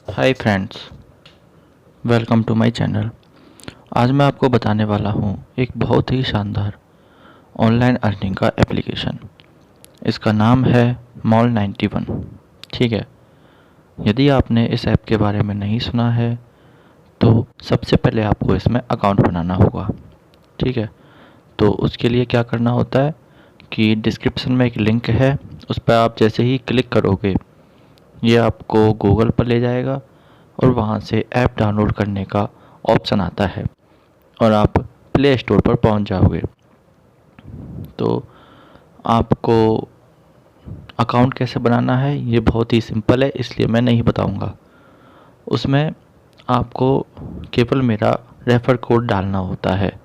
Hi friends, welcome to my channel. आज मैं आपको बताने वाला हूँ एक बहुत ही शानदार ऑनलाइन अर्निंग का एप्लीकेशन। इसका नाम है मॉल 91। ठीक है, यदि आपने इस ऐप के बारे में नहीं सुना है तो सबसे पहले आपको इसमें अकाउंट बनाना होगा। ठीक है, तो उसके लिए क्या करना होता है कि डिस्क्रिप्शन में एक लिंक है, उस पर आप जैसे ही क्लिक करोगे ये आपको गूगल पर ले जाएगा और वहाँ से ऐप डाउनलोड करने का ऑप्शन आता है और आप प्ले स्टोर पर पहुँच जाओगे। तो आपको अकाउंट कैसे बनाना है ये बहुत ही सिंपल है, इसलिए मैं नहीं बताऊँगा। उसमें आपको केवल मेरा रेफ़र कोड डालना होता है।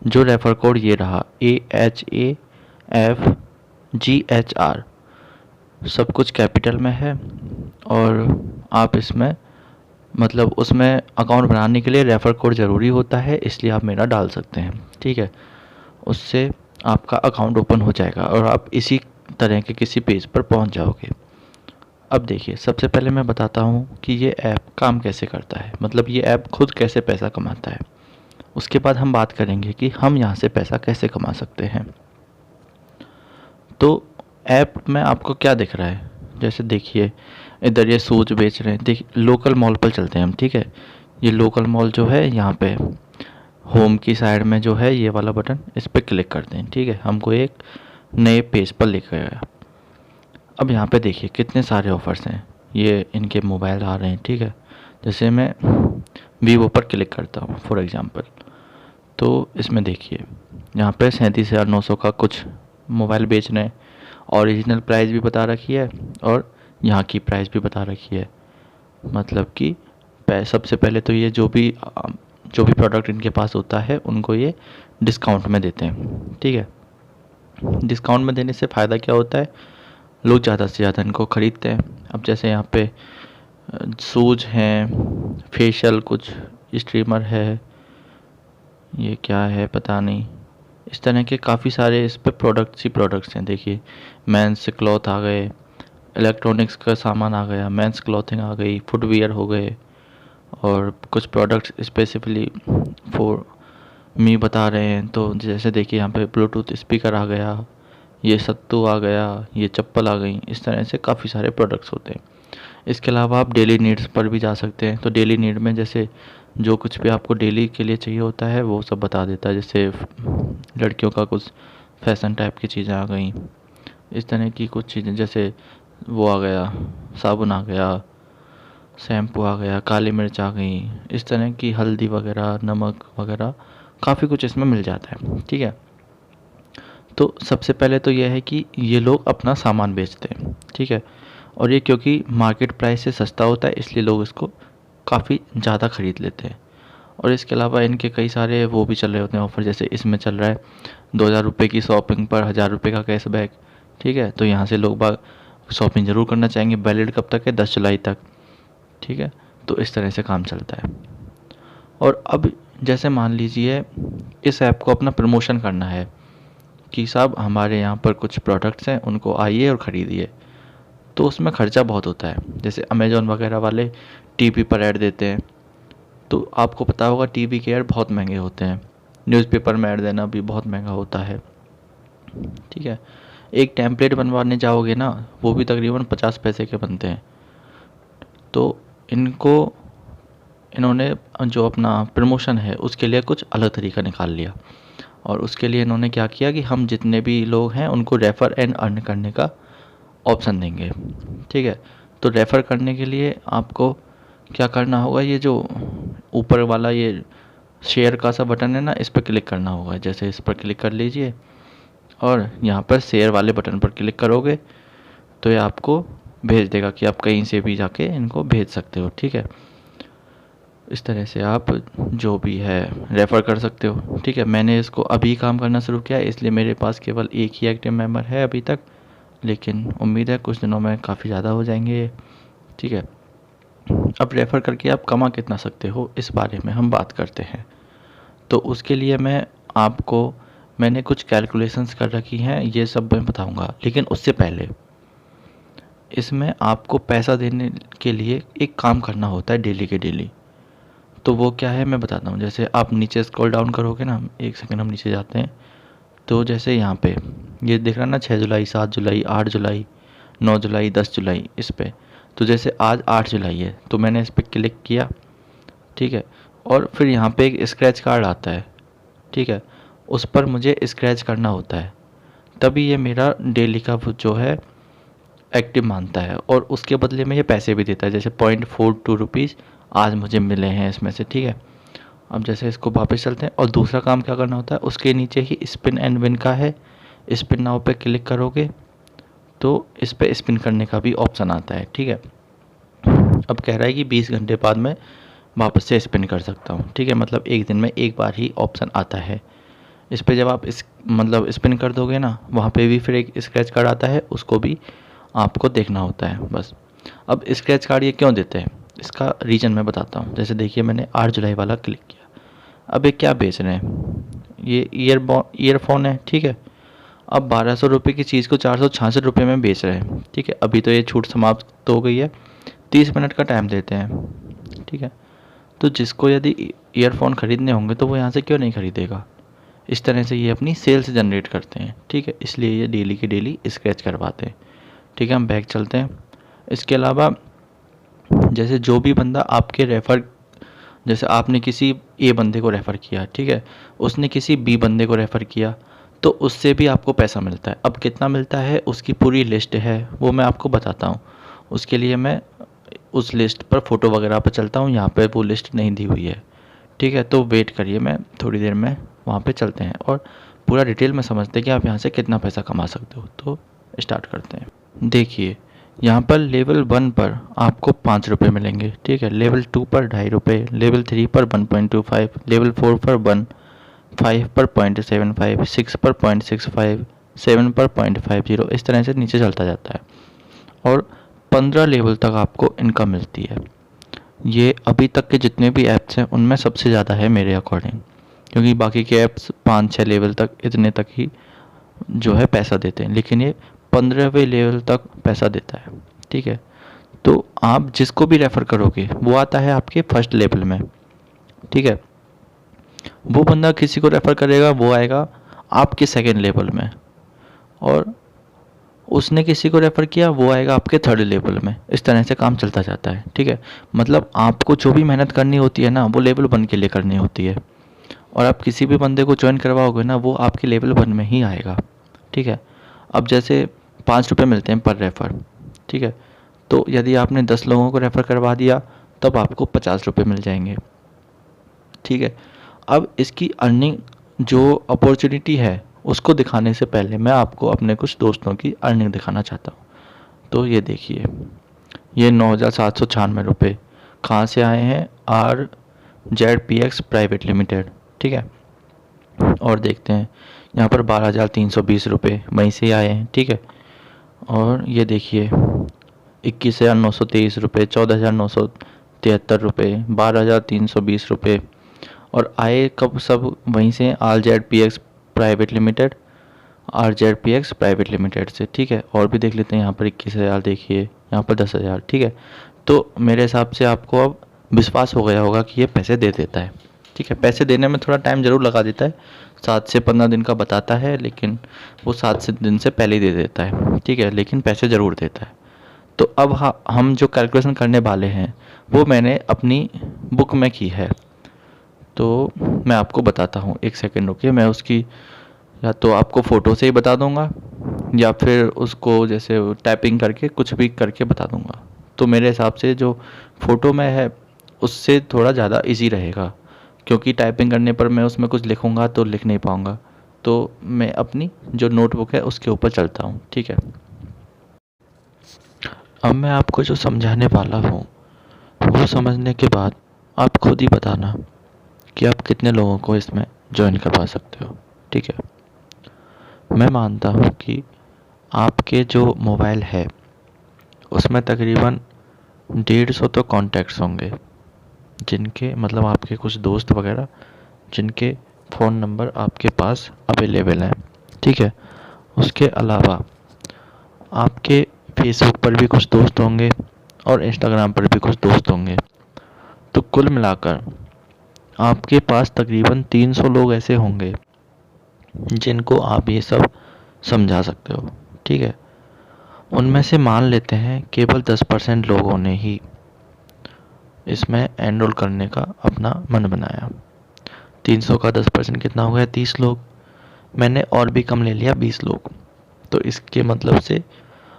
जो रेफ़र कोड ये रहा AHAFGHR, सब कुछ कैपिटल में है। और आप इसमें मतलब उसमें अकाउंट बनाने के लिए रेफ़र कोड ज़रूरी होता है, इसलिए आप मेरा डाल सकते हैं। ठीक है, उससे आपका अकाउंट ओपन हो जाएगा और आप इसी तरह के किसी पेज पर पहुंच जाओगे। अब देखिए, सबसे पहले मैं बताता हूं कि ये ऐप काम कैसे करता है, मतलब ये ऐप खुद कैसे पैसा कमाता है। उसके बाद हम बात करेंगे कि हम यहाँ से पैसा कैसे कमा सकते हैं। तो ऐप में आपको क्या दिख रहा है, जैसे देखिए इधर ये शूज बेच रहे हैं। देखिए लोकल मॉल पर चलते हैं हम। ठीक है, ये लोकल मॉल जो है यहाँ पे होम की साइड में जो है ये वाला बटन, इस पर क्लिक करते हैं। ठीक है, हमको एक नए पेज पर लेकर गया। अब यहाँ पे देखिए कितने सारे ऑफर्स हैं, ये इनके मोबाइल आ रहे हैं। ठीक है, जैसे मैं वीवो पर क्लिक करता हूँ फॉर एग्ज़ाम्पल, तो इसमें देखिए यहाँ पे 37,900 का कुछ मोबाइल बेच रहे हैं। ओरिजिनल प्राइस भी बता रखी है और यहाँ की प्राइस भी बता रखी है। मतलब कि सबसे पहले तो ये जो भी प्रोडक्ट इनके पास होता है उनको ये डिस्काउंट में देते हैं। ठीक है, डिस्काउंट में देने से फ़ायदा क्या होता है, लोग ज़्यादा से ज़्यादा इनको ख़रीदते हैं। अब जैसे यहाँ पे शूज हैं, फेशियल कुछ स्ट्रीमर है, ये क्या है पता नहीं, इस तरह के काफ़ी सारे इस पे प्रोडक्ट्स ही प्रोडक्ट्स हैं। देखिए मेंस क्लॉथ आ गए, इलेक्ट्रॉनिक्स का सामान आ गया, मेंस क्लॉथिंग आ गई, फुटवियर हो गए, और कुछ प्रोडक्ट्स स्पेसिफिकली फॉर मी बता रहे हैं। तो जैसे देखिए यहाँ पे ब्लूटूथ स्पीकर आ गया, ये सत्तू आ गया, ये चप्पल आ गई, इस तरह से काफ़ी सारे प्रोडक्ट्स होते हैं। इसके अलावा आप डेली नीड्स पर भी जा सकते हैं। तो डेली नीड में जैसे जो कुछ भी आपको डेली के लिए चाहिए होता है वो सब बता देता है। जैसे लड़कियों का कुछ फैशन टाइप की चीज़ें आ गई, इस तरह की कुछ चीज़ें, जैसे वो आ गया, साबुन आ गया, शैम्पू आ गया, काली मिर्च आ गई, इस तरह की हल्दी वगैरह, नमक वगैरह, काफ़ी कुछ इसमें मिल जाता है। ठीक है, तो सबसे पहले तो यह है कि ये लोग अपना सामान बेचते हैं। ठीक है, और ये क्योंकि मार्केट प्राइस से सस्ता होता है इसलिए लोग इसको काफ़ी ज़्यादा ख़रीद लेते हैं। और इसके अलावा इनके कई सारे वो भी चल रहे होते हैं ऑफ़र, जैसे इसमें चल रहा है 2,000 रुपये की शॉपिंग पर 1,000 रुपये का कैशबैक। ठीक है, तो यहाँ से लोग बाग शॉपिंग ज़रूर करना चाहेंगे। वैलिड कब तक है, 10 जुलाई तक। ठीक है, तो इस तरह से काम चलता है। और अब जैसे मान लीजिए इस ऐप को अपना प्रमोशन करना है कि साहब हमारे यहाँ पर कुछ प्रोडक्ट्स हैं, उनको आइए और ख़रीदिए, तो उसमें ख़र्चा बहुत होता है। जैसे अमेज़ॉन वगैरह वाले टीवी पर ऐड देते हैं, तो आपको पता होगा टीवी के ऐड बहुत महंगे होते हैं। न्यूज़पेपर में ऐड देना भी बहुत महंगा होता है। ठीक है, एक टेम्पलेट बनवाने जाओगे ना, वो भी तकरीबन 50 पैसे के बनते हैं। तो इन्होंने जो अपना प्रमोशन है उसके लिए कुछ अलग तरीका निकाल लिया, और उसके लिए इन्होंने क्या किया कि हम जितने भी लोग हैं उनको रेफ़र एंड अर्न करने का ऑप्शन देंगे। ठीक है, तो रेफ़र करने के लिए आपको क्या करना होगा, ये जो ऊपर वाला ये शेयर का सा बटन है ना, इस पर क्लिक करना होगा। जैसे इस पर क्लिक कर लीजिए और यहाँ पर शेयर वाले बटन पर क्लिक करोगे तो ये आपको भेज देगा कि आप कहीं से भी जाके इनको भेज सकते हो। ठीक है, इस तरह से आप जो भी है रेफ़र कर सकते हो। ठीक है, मैंने इसको अभी काम करना शुरू किया है, इसलिए मेरे पास केवल एक ही एक्टिव मेंबर है अभी तक, लेकिन उम्मीद है कुछ दिनों में काफ़ी ज़्यादा हो जाएंगे ये। ठीक है, अब रेफ़र करके आप कमा कितना सकते हो इस बारे में हम बात करते हैं। तो उसके लिए मैंने कुछ कैलकुलेशंस कर रखी हैं, ये सब मैं बताऊंगा। लेकिन उससे पहले इसमें आपको पैसा देने के लिए एक काम करना होता है डेली के डेली। तो वो क्या है मैं बताता हूँ। जैसे आप नीचे स्क्रॉल डाउन करोगे ना, एक सेकंड हम नीचे जाते हैं। तो जैसे यहाँ पे ये दिख रहा है ना, 6 जुलाई, 7 जुलाई, 8 जुलाई, 9 जुलाई, 10 जुलाई, इस पे। तो जैसे आज 8 जुलाई है तो मैंने इस पर क्लिक किया, ठीक है। और फिर यहाँ पे एक स्क्रैच कार्ड आता है, ठीक है। उस पर मुझे स्क्रैच करना होता है, तभी ये मेरा डेली का वो जो है एक्टिव मानता है, और उसके बदले में ये पैसे भी देता है। जैसे 0.42 रुपीज़ आज मुझे मिले हैं इसमें से, ठीक है। अब जैसे इसको वापस चलते हैं, और दूसरा काम क्या करना होता है, उसके नीचे ही स्पिन एंड विन का है, स्पिन नाउ पे क्लिक करोगे तो इस पे स्पिन करने का भी ऑप्शन आता है, ठीक है। अब कह रहा है कि 20 घंटे बाद मैं वापस से स्पिन कर सकता हूँ, ठीक है। मतलब एक दिन में एक बार ही ऑप्शन आता है इस पे। जब आप इस मतलब स्पिन कर दोगे ना, वहाँ पे भी फिर एक स्क्रैच कार्ड आता है, उसको भी आपको देखना होता है बस। अब स्क्रैच कार्ड ये क्यों देते हैं, इसका रीज़न मैं बताता हूँ। जैसे देखिए मैंने 8 जुलाई वाला क्लिक किया। अब ये क्या बेच रहे हैं, ये ईयरफोन है, ठीक है। अब 1200 रुपये की चीज़ को 466 रुपये में बेच रहे हैं, ठीक है। अभी तो ये छूट समाप्त हो गई है, 30 मिनट का टाइम देते हैं, ठीक है। तो जिसको यदि ईयरफोन ख़रीदने होंगे तो वो यहाँ से क्यों नहीं ख़रीदेगा। इस तरह से ये अपनी सेल्स जनरेट करते हैं, ठीक है। इसलिए ये डेली के डेली स्क्रैच करवाते हैं, ठीक है। हम बैक चलते हैं। इसके अलावा जैसे जो भी बंदा आपके रेफ़र, जैसे आपने किसी ए बंदे को रेफ़र किया, ठीक है, उसने किसी बी बंदे को रेफ़र किया, तो उससे भी आपको पैसा मिलता है। अब कितना मिलता है उसकी पूरी लिस्ट है, वो मैं आपको बताता हूँ। उसके लिए मैं उस लिस्ट पर फ़ोटो वगैरह पर चलता हूँ, यहाँ पे वो लिस्ट नहीं दी हुई है, ठीक है। तो वेट करिए, मैं थोड़ी देर में वहाँ पे चलते हैं और पूरा डिटेल में समझते हैं कि आप यहाँ से कितना पैसा कमा सकते हो। तो स्टार्ट करते हैं। देखिए यहाँ पर लेवल 1 पर आपको 5 रुपये मिलेंगे, ठीक है। लेवल 2 पर 2.5 रुपये, लेवल 3 पर 1.25, लेवल 4 पर 1, 5 पर 0.75, 6 पर 0.65, 7 पर 0.50, इस तरह से नीचे चलता जाता है। और 15 लेवल तक आपको इनकम मिलती है। ये अभी तक के जितने भी ऐप्स हैं उनमें सबसे ज़्यादा है मेरे अकॉर्डिंग, क्योंकि बाकी के ऐप्स 5-6 लेवल तक इतने तक ही जो है पैसा देते हैं, लेकिन ये 15वें लेवल तक पैसा देता है, ठीक है। तो आप जिसको भी रेफ़र करोगे वो आता है आपके फर्स्ट लेवल में, ठीक है। वो बंदा किसी को रेफ़र करेगा वो आएगा आपके सेकंड लेवल में, और उसने किसी को रेफ़र किया वो आएगा आपके थर्ड लेवल में। इस तरह से काम चलता जाता है, ठीक है। मतलब आपको जो भी मेहनत करनी होती है ना, वो लेवल 1 के लिए करनी होती है, और आप किसी भी बंदे को ज्वाइन करवाओगे ना, वो आपके लेवल 1 में ही आएगा, ठीक है। अब जैसे 5 रुपये मिलते हैं पर रेफ़र, ठीक है। तो यदि आपने 10 लोगों को रेफ़र करवा दिया तब आपको 50 रुपये मिल जाएंगे, ठीक है। अब इसकी अर्निंग जो अपॉर्चुनिटी है उसको दिखाने से पहले मैं आपको अपने कुछ दोस्तों की अर्निंग दिखाना चाहता हूँ। तो ये देखिए, ये 9,796 रुपये कहाँ से आए हैं, RZPX प्राइवेट लिमिटेड, ठीक है। और देखते हैं यहाँ पर 12,320 रुपये वहीं से आए हैं, ठीक है। और ये देखिए 21,923 रुपये, 14,973 रुपये, 12,320 रुपये, और आए कब सब वहीं से, RZPX प्राइवेट लिमिटेड से, ठीक है। और भी देख लेते हैं, यहाँ पर 21,000 देखिए, यहाँ पर 10,000, ठीक है। तो मेरे हिसाब से आपको अब विश्वास हो गया होगा कि ये पैसे दे देता है, ठीक है। पैसे देने में थोड़ा टाइम ज़रूर लगा देता है, 7 से 15 दिन का बताता है, लेकिन वो 7 दिन से पहले ही दे देता है, ठीक है, लेकिन पैसे ज़रूर देता है। तो अब हम जो कैलकुलेशन करने वाले हैं वो मैंने अपनी बुक में की है, तो मैं आपको बताता हूँ। एक सेकंड रुकिए, मैं उसकी या तो आपको फ़ोटो से ही बता दूंगा या फिर उसको जैसे टाइपिंग करके कुछ भी करके बता दूंगा। तो मेरे हिसाब से जो फ़ोटो में है उससे थोड़ा ज़्यादा इजी रहेगा, क्योंकि टाइपिंग करने पर मैं उसमें कुछ लिखूंगा तो लिख नहीं पाऊंगा। तो मैं अपनी जो नोटबुक है उसके ऊपर चलता हूँ, ठीक है। अब मैं आपको जो समझाने वाला हूँ वो समझने के बाद आप खुद ही बताना कि आप कितने लोगों को इसमें ज्वाइन करवा सकते हो, ठीक है। मैं मानता हूँ कि आपके जो मोबाइल है उसमें तकरीबन 150 तो कॉन्टैक्ट्स होंगे, जिनके मतलब आपके कुछ दोस्त वगैरह जिनके फ़ोन नंबर आपके पास अवेलेबल हैं, ठीक है। उसके अलावा आपके फेसबुक पर भी कुछ दोस्त होंगे और इंस्टाग्राम पर भी कुछ दोस्त होंगे। तो कुल मिलाकर आपके पास तकरीबन 300 लोग ऐसे होंगे जिनको आप ये सब समझा सकते हो, ठीक है। उनमें से मान लेते हैं केवल 10% लोगों ने ही इसमें एनरोल करने का अपना मन बनाया। 300 का 10% कितना हो गया? 30 लोग। मैंने और भी कम ले लिया, 20 लोग। तो इसके मतलब से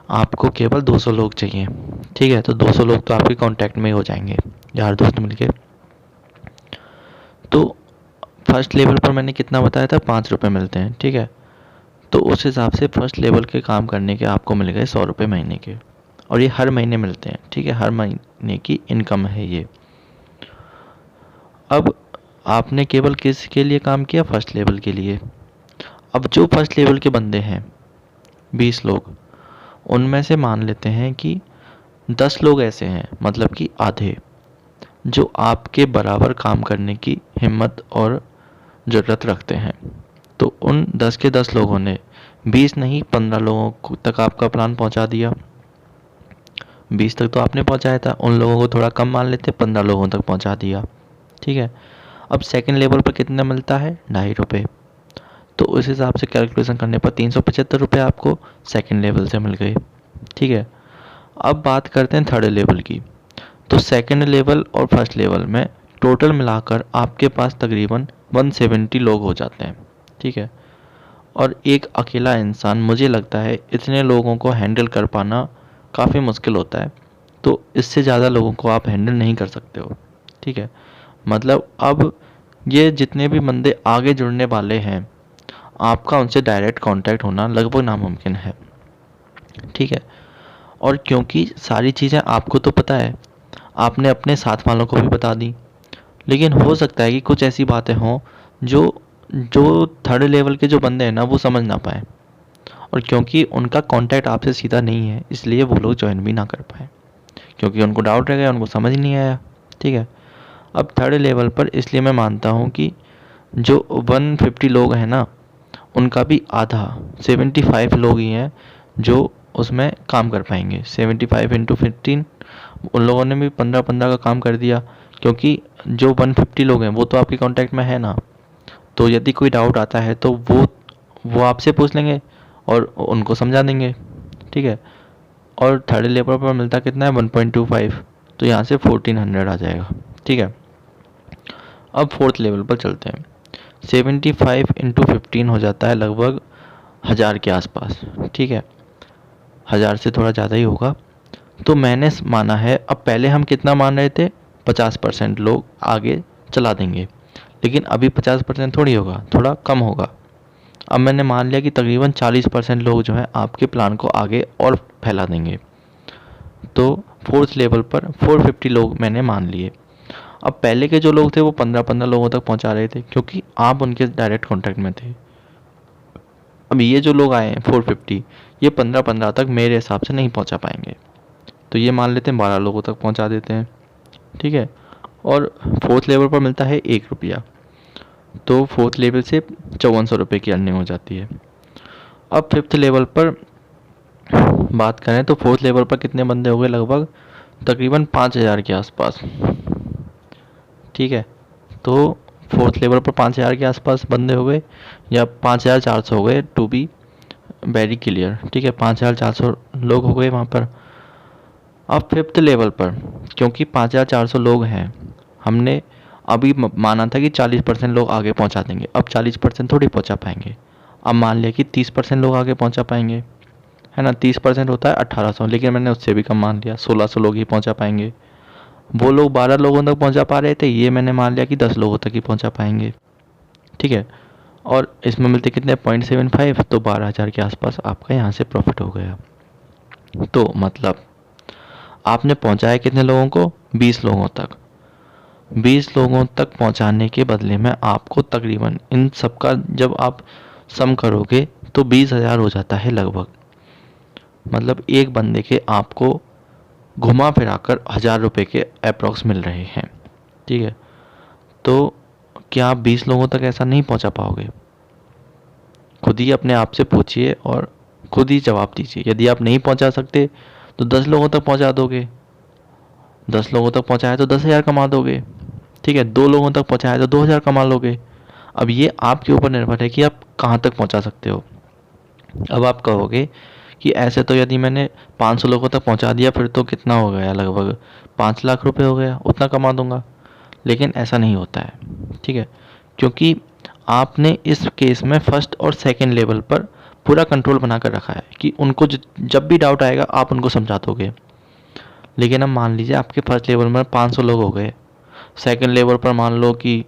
आपको केवल 200 लोग चाहिए, ठीक है। तो 200 लोग तो आपके कांटेक्ट में ही हो जाएंगे, यार दोस्त मिलके। तो फर्स्ट लेवल पर मैंने कितना बताया था? 5 रुपये मिलते हैं, ठीक है। तो उस हिसाब से फर्स्ट लेवल के काम करने के आपको मिल गए 100 रुपये महीने के, और ये हर महीने मिलते हैं, ठीक है। हर महीने की इनकम है ये। अब आपने केवल किसके लिए काम किया? फर्स्ट लेवल के लिए। अब जो फर्स्ट लेवल के बंदे हैं 20 लोग, उनमें से मान लेते हैं कि 10 लोग ऐसे हैं, मतलब कि आधे, जो आपके बराबर काम करने की हिम्मत और ज़रूरत रखते हैं। तो उन 10 के 10 लोगों ने 20 नहीं 15 लोगों तक आपका प्लान पहुंचा दिया। 20 तक तो आपने पहुंचाया था, उन लोगों को थोड़ा कम मान लेते, 15 लोगों तक पहुंचा दिया, ठीक है। अब सेकंड लेवल पर कितना मिलता है? 2.5 रुपये। तो उस हिसाब से कैलकुलेशन करने पर 375 रुपये आपको सेकंड लेवल से मिल गए, ठीक है। अब बात करते हैं थर्ड लेवल की। तो सेकंड लेवल और फर्स्ट लेवल में टोटल मिलाकर आपके पास तकरीबन 170 लोग हो जाते हैं, ठीक है। और एक अकेला इंसान, मुझे लगता है इतने लोगों को हैंडल कर पाना काफ़ी मुश्किल होता है। तो इससे ज़्यादा लोगों को आप हैंडल नहीं कर सकते हो, ठीक है। मतलब अब ये जितने भी बंदे आगे जुड़ने वाले हैं, आपका उनसे डायरेक्ट कांटेक्ट होना लगभग नामुमकिन है, ठीक है। और क्योंकि सारी चीज़ें आपको तो पता है, आपने अपने साथ वालों को भी बता दी, लेकिन हो सकता है कि कुछ ऐसी बातें हों जो जो थर्ड लेवल के जो बंदे हैं ना, वो समझ ना पाए। और क्योंकि उनका कांटेक्ट आपसे सीधा नहीं है, इसलिए वो लोग ज्वाइन भी ना कर पाए, क्योंकि उनको डाउट रह गया, उनको समझ नहीं आया, ठीक है। अब थर्ड लेवल पर इसलिए मैं मानता हूँ कि जो 150 लोग हैं ना, उनका भी आधा 75 लोग ही हैं जो उसमें काम कर पाएंगे। 75 इंटू 15, उन लोगों ने भी 15-15 का काम कर दिया, क्योंकि जो 150 लोग हैं वो तो आपके कांटेक्ट में है ना। तो यदि कोई डाउट आता है तो वो आपसे पूछ लेंगे और उनको समझा देंगे, ठीक है। और थर्ड लेवल पर मिलता कितना है? 1.25। तो यहाँ से 1400 आ जाएगा, ठीक है। अब फोर्थ लेवल पर चलते हैं। 75 इंटू 15 हो जाता है लगभग 1000 के आसपास, ठीक है। 1000 से थोड़ा ज़्यादा ही होगा। तो मैंने माना है, अब पहले हम कितना मान रहे थे? 50% लोग आगे चला देंगे, लेकिन अभी 50% थोड़ी होगा, थोड़ा कम होगा। अब मैंने मान लिया कि तकरीबन 40% लोग जो है आपके प्लान को आगे और फैला देंगे। तो फोर्थ लेवल पर 450 लोग मैंने मान लिए। अब पहले के जो लोग थे वो 15-15 लोगों तक पहुंचा रहे थे, क्योंकि आप उनके डायरेक्ट कांटेक्ट में थे। अब ये जो लोग आए हैं 450, ये 15-15 तक मेरे हिसाब से नहीं पहुंचा पाएंगे। तो ये मान लेते हैं 12 लोगों तक पहुंचा देते हैं, ठीक है। और फोर्थ लेवल पर मिलता है 1 रुपया। तो फोर्थ लेवल से 5400 रुपये की अर्निंग हो जाती है। अब फिफ्थ लेवल पर बात करें तो फोर्थ लेवल पर कितने बंदे हो गए? लगभग तकरीबन 5000 के आसपास, ठीक है। तो फोर्थ लेवल पर 5000 के आसपास बंदे हो गए, या 5400 हो गए टू बी वेरी क्लियर, ठीक है। 5400 लोग हो गए वहाँ पर। अब फिफ्थ लेवल पर क्योंकि 5400 लोग हैं, हमने अभी माना था कि 40% लोग आगे पहुंचा देंगे। अब 40% थोड़ी पहुंचा पाएंगे। अब मान लिया कि 30% लोग आगे पहुंचा पाएंगे, है ना। 30% होता है 1800, लेकिन मैंने उससे भी कम मान लिया, 1600 लोग ही पहुंचा पाएंगे। वो लोग 12 लोगों तक पहुंचा पा रहे थे, ये मैंने मान लिया कि 10 लोगों तक ही पहुंचा पाएंगे, ठीक है। और इसमें मिलते कितने? 0.75। तो 12,000 के आसपास आपका यहाँ से प्रॉफिट हो गया। तो मतलब आपने पहुंचाया कितने लोगों को? 20 लोगों तक। 20 लोगों तक पहुंचाने के बदले में आपको तकरीबन इन सब का जब आप सम करोगे तो 20,000 हो जाता है लगभग। मतलब एक बंदे के आपको घुमा फिरा कर 1000 रुपये के अप्रॉक्स मिल रहे हैं, ठीक है। तो क्या आप 20 लोगों तक ऐसा नहीं पहुंचा पाओगे? खुद ही अपने आप से पूछिए और खुद ही जवाब दीजिए। यदि आप नहीं पहुंचा सकते तो 10 लोगों तक पहुंचा दोगे, 10 लोगों तक पहुंचाया तो 10,000 कमा दोगे, ठीक है। 2 लोगों तक पहुंचाया तो 2,000 कमा लोगे। अब ये आपके ऊपर निर्भर है कि आप कहाँ तक पहुंचा सकते हो। अब आप कहोगे कि ऐसे तो यदि मैंने 500 लोगों तक पहुंचा दिया फिर तो कितना हो गया, लगभग 5 लाख रुपए हो गया, उतना कमा दूंगा। लेकिन ऐसा नहीं होता है, ठीक है। क्योंकि आपने इस केस में फर्स्ट और सेकंड लेवल पर पूरा कंट्रोल बना कर रखा है कि उनको जब भी डाउट आएगा आप उनको समझा दोगे। लेकिन अब मान लीजिए आपके फर्स्ट लेवल में 500 लोग हो गए, सेकंड लेवल पर मान लो कि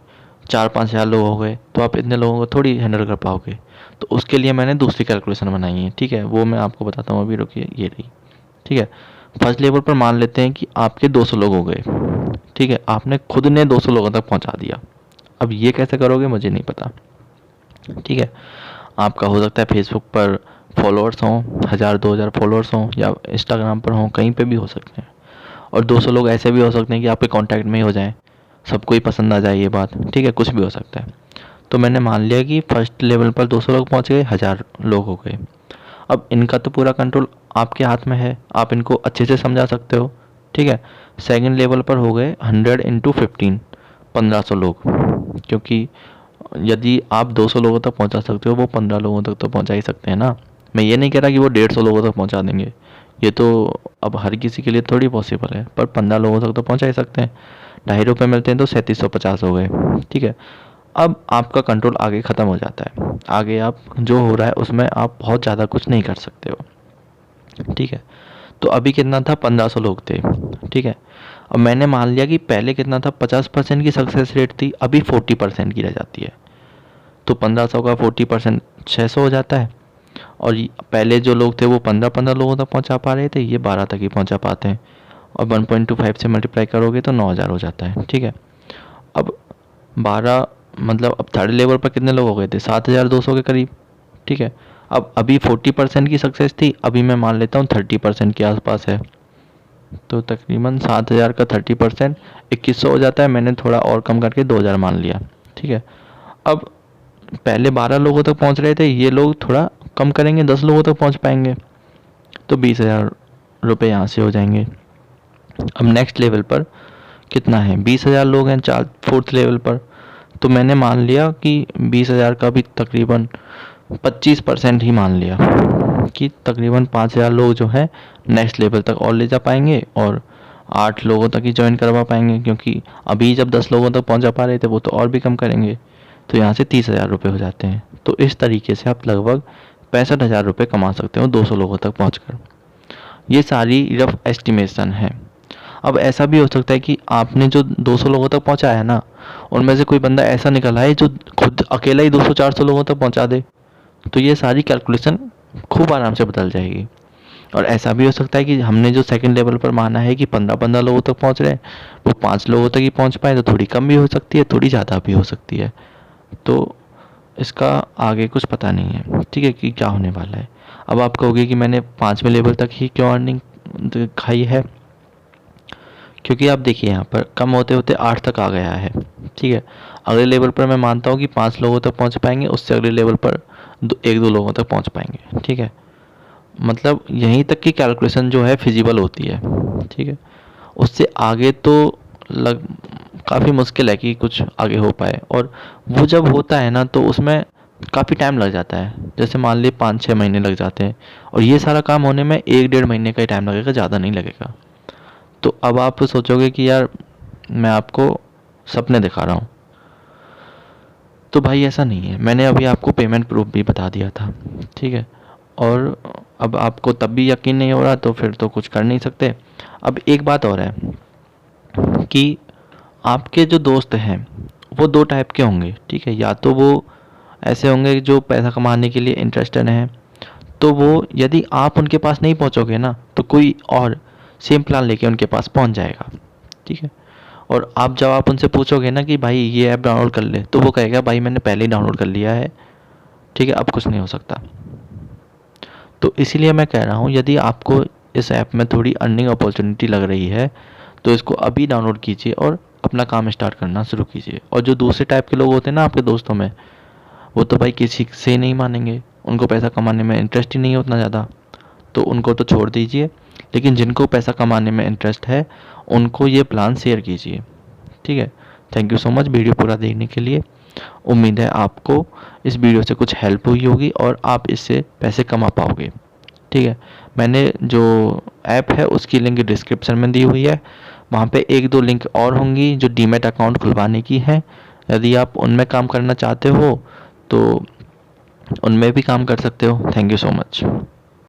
4-5 हज़ार लोग हो गए, तो आप इतने लोगों को थोड़ी हैंडल कर पाओगे। तो उसके लिए मैंने दूसरी कैलकुलेशन बनाई है, ठीक है। वो मैं आपको बताता हूँ, अभी रुकिए, ये रही, ठीक है। फर्स्ट लेवल पर मान लेते हैं कि आपके 200 लोग हो गए, ठीक है। आपने खुद ने 200 लोगों तक पहुंचा दिया। अब ये कैसे करोगे मुझे नहीं पता, ठीक है। आपका हो सकता है फेसबुक पर फॉलोअर्स हों 1,000-2,000 फॉलोअर्स हों, या इंस्टाग्राम पर हों, कहीं पे भी हो सकते हैं। और 200 लोग ऐसे भी हो सकते हैं कि आपके कांटेक्ट में ही हो जाएं, सबको ही पसंद आ जाए ये बात, ठीक है। कुछ भी हो सकता है। तो मैंने मान लिया कि फर्स्ट लेवल पर 200 लोग पहुंच गए, 1,000 लोग हो गए। अब इनका तो पूरा कंट्रोल आपके हाथ में है, आप इनको अच्छे से समझा सकते हो, ठीक है। सेकंड लेवल पर हो गए 100 इंटू 15, 1,500 लोग। क्योंकि यदि आप 200 लोगों तक पहुंचा सकते हो, वो 15 लोगों तक तो पहुंचा ही सकते हैं ना। मैं ये नहीं कह रहा कि वो 150 लोगों तक पहुंचा देंगे, ये तो अब हर किसी के लिए थोड़ी पॉसिबल है, पर 15 लोगों तक तो पहुंचा ही सकते हैं। ₹2.5 मिलते हैं तो 3750 हो गए, ठीक है। अब आपका कंट्रोल आगे ख़त्म हो जाता है, आगे आप जो हो रहा है उसमें आप बहुत ज़्यादा कुछ नहीं कर सकते हो, ठीक है। तो अभी कितना था, 1500 लोग थे, ठीक है। अब मैंने मान लिया कि पहले कितना था, 50% की सक्सेस रेट थी, अभी 40% की रह जाती है। तो 1500 का 40% 600 हो जाता है। और पहले जो लोग थे वो 15-15 लोगों तक पहुंचा पा रहे थे, ये 12 तक ही पहुंचा पाते हैं। और 1.25 से मल्टीप्लाई करोगे तो 9,000 हो जाता है, ठीक है। अब 12 मतलब अब थर्ड लेवल पर कितने लोग हो गए थे, 7,200 के करीब, ठीक है। अब अभी 40% की सक्सेस थी, अभी मैं मान लेता हूँ 30% के आसपास है। तो तकरीबन 7,000 का 30% 2,100 हो जाता है। मैंने थोड़ा और कम करके 2,000 मान लिया, ठीक है। अब पहले 12 लोगों तक पहुंच रहे थे, ये लोग थोड़ा कम करेंगे, 10 लोगों तक पहुंच पाएंगे, तो 20,000 रुपये यहाँ से हो जाएंगे। अब नेक्स्ट लेवल पर कितना है, 20,000 लोग हैं फोर्थ लेवल पर। तो मैंने मान लिया कि 20,000 का भी तकरीबन 25% ही मान लिया कि तकरीबन 5,000 लोग जो है नेक्स्ट लेवल तक और ले जा पाएंगे, और 8 लोगों तक ही ज्वाइन करवा पाएंगे। क्योंकि अभी जब 10 लोगों तक पहुंचा पा रहे थे वो तो और भी कम करेंगे, तो यहाँ से 30,000 रुपये हो जाते हैं। तो इस तरीके से आप लगभग 65,000 रुपये कमा सकते हो 200 लोगों तक पहुँच। ये सारी रफ एस्टिमेशन है। अब ऐसा भी हो सकता है कि आपने जो 200 लोगों तक पहुंचाया है ना, उनमें से कोई बंदा ऐसा निकल आए जो खुद अकेला ही 200-400 लोगों तक पहुंचा दे, तो ये सारी कैलकुलेशन खूब आराम से बदल जाएगी। और ऐसा भी हो सकता है कि हमने जो सेकंड लेवल पर माना है कि 15-15 लोगों तक पहुंच रहे हैं, वो 5 लोगों तक ही पहुंच पाए, तो थोड़ी कम भी हो सकती है, थोड़ी ज़्यादा भी हो सकती है। तो इसका आगे कुछ पता नहीं है, ठीक है, कि क्या होने वाला है। अब आप कहोगे कि मैंने 5वें लेवल तक ही क्यों अर्निंग दिखाई है, क्योंकि आप देखिए यहाँ पर कम होते होते 8 तक आ गया है, ठीक है। अगले लेवल पर मैं मानता हूँ कि 5 लोगों तक पहुँच पाएंगे, उससे अगले लेवल पर 1-2 लोगों तक पहुँच पाएंगे, ठीक है। मतलब यहीं तक की कैलकुलेशन जो है फिजिबल होती है, ठीक है। उससे आगे तो लग काफ़ी मुश्किल है कि कुछ आगे हो पाए। और वो जब होता है ना तो उसमें काफ़ी टाइम लग जाता है, जैसे मान लीजिए 5-6 महीने लग जाते हैं, और ये सारा काम होने में 1-1.5 महीने का ही टाइम लगेगा, ज़्यादा नहीं लगेगा। तो अब आप सोचोगे कि यार मैं आपको सपने दिखा रहा हूँ, तो भाई ऐसा नहीं है। मैंने अभी आपको पेमेंट प्रूफ भी बता दिया था, ठीक है। और अब आपको तब भी यकीन नहीं हो रहा तो फिर तो कुछ कर नहीं सकते। अब एक बात और है कि आपके जो दोस्त हैं वो 2 टाइप के होंगे, ठीक है। या तो वो ऐसे होंगे जो पैसा कमाने के लिए इंटरेस्टेड हैं, तो वो यदि आप उनके पास नहीं पहुंचोगे ना तो कोई और सेम प्लान लेके उनके पास पहुंच जाएगा, ठीक है। और आप जब आप उनसे पूछोगे ना कि भाई ये ऐप डाउनलोड कर ले, तो वो कहेगा भाई मैंने पहले ही डाउनलोड कर लिया है, ठीक है, अब कुछ नहीं हो सकता। तो इसीलिए मैं कह रहा हूँ यदि आपको इस ऐप में थोड़ी अर्निंग अपॉर्चुनिटी लग रही है तो इसको अभी डाउनलोड कीजिए और अपना काम स्टार्ट करना शुरू कीजिए। और जो दूसरे टाइप के लोग होते हैं ना आपके दोस्तों में, वो तो भाई किसी से नहीं मानेंगे, उनको पैसा कमाने में इंटरेस्ट ही नहीं है उतना ज़्यादा, तो उनको तो छोड़ दीजिए। लेकिन जिनको पैसा कमाने में इंटरेस्ट है उनको ये प्लान शेयर कीजिए, ठीक है। Thank you so much video पूरा देखने के लिए। उम्मीद है आपको इस वीडियो से कुछ हेल्प हुई होगी और आप इससे पैसे कमा पाओगे, ठीक है। मैंने जो ऐप है उसकी लिंक डिस्क्रिप्शन में दी हुई है, वहाँ पे 1-2 लिंक और होंगी जो डीमैट अकाउंट खुलवाने की है। यदि आप उनमें काम करना चाहते हो तो उनमें भी काम कर सकते हो। Thank you so much.